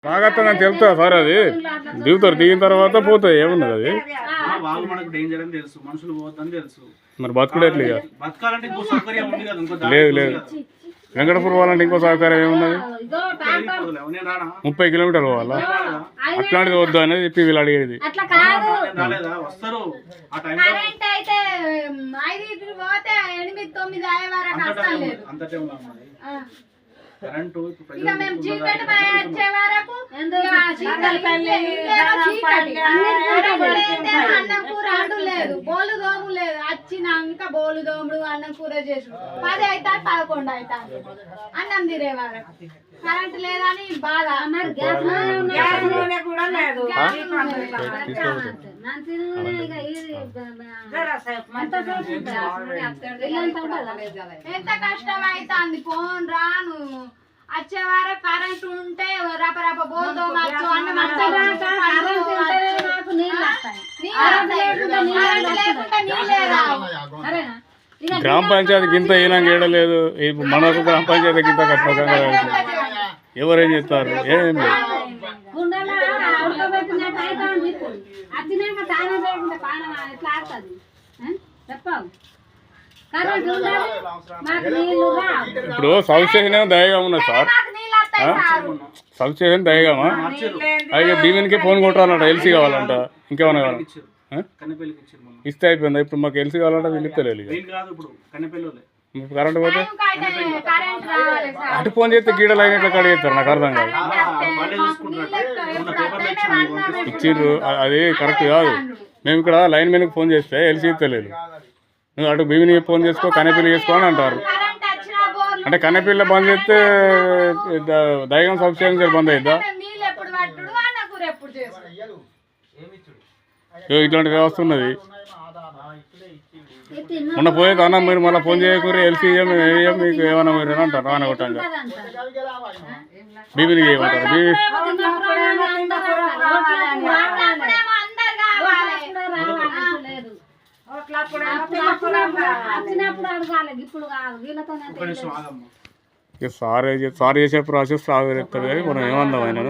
బాగా వస్తుందని తెలుస్తా సార్, అది దిగుతారు, దిగిన తర్వాత పోతాయి, ఏమున్నది అది వాళ్ళు మనకు డేంజర్ అని తెలుసు, మనుషులు పోవద్దని తెలుసు. మరి బతుకుడు ఎట్లా ఇక? బతకాలంటే ఇంకో సౌకర్యం ఉంది కదా, ఇంకో దారి లేదు ఉంది లేదు, కదా. వెంకటపురం పోవాలంటే ఇంకో సౌకర్యం ఏమున్నది? వెళ్ళిపోదులే, నేను రానా? 30 కిలోమీటర్లు పోవాలా? అట్లాంటిది వద్దు అనేది చెప్పి వీళ్ళు అడిగేది. నేను రాలేదా? వస్తారు ఆ టైంలో. కరెంట్ అయితే 5 పోతే 8, 9 అయ్యే వరకు అస్సలు లేదు. అంత టైంలో ఉన్నది కరెంటు. ఇప్పుడు ఇక మేము చీకటి వచ్చే వరకు అన్నం కూర అంటూ లేదు, బోలు దోము లేదు. వచ్చినాక బోలు దోముడు అన్నం కూర చేసు 10 అయితే 11 అయితే అన్నం తినే వరకు కరెంట్ లేదని బాధ. కూడా లేదు. ఎంత కష్టం అవుతుంది. ఫోన్ రాను వచ్చే వారు కరెంట్ ఉంటే రపరప బోల్తో అన్నం గ్రామ పంచాయతీకి ఇంత ఈనాక ఏడలేదు, మనకు గ్రామ పంచాయతీకి ఇంత కష్టంగా ఎవరేం చెప్తారు? ఏం లేదు. ఇప్పుడు సబ్ స్టేషన్ ఏమో దయగా ఉన్నది సార్, సబ్ స్టేషన్ దయగామా? అయితే బీవీన్కి ఫోన్ కొట్టాలంట, ఎల్సీ కావాలంట, ఇంకేమన్నా కావాలి ఇస్తే అయిపోయిందా? ఇప్పుడు మాకు ఎల్సీ కావాలంటే వీళ్ళు ఇస్తలేదు. కరెంట్ పోతే అటు ఫోన్ చేస్తే గీడ లైన్ ఎట్లా కడిగేస్తారు? నాకు అర్థం కాదు. ఇచ్చిర్రు, అది కరెక్ట్ కాదు. మేము ఇక్కడ లైన్ మెన్కి ఫోన్ చేస్తే ఎల్సీ ఇస్తలేదు, నువ్వు అటు బీవీని ఫోన్ చేసుకో, కన్నెపిల్లి చేసుకో అని అంటారు. అంటే కన్నెపిల్ల బంద్ చేస్తే దైవం సబ్ స్టేషన్ బంద్ అయిద్దా? ఇట్లాంటి వ్యవస్థ ఉన్నది. మొన్న పోయే అన్న మీరు మళ్ళీ ఫోన్ చేయకూరి ఎల్సీ ఇయ్యం మీకు ఏమన్నా మీరు అని అంటారు. రాని కొట్టంగా బీబీని చేయమంటారు. బీబీ సార్ చేసే ప్రాసెస్ సాగు చెప్తాడు కానీ మనం ఏమందాం ఆయన.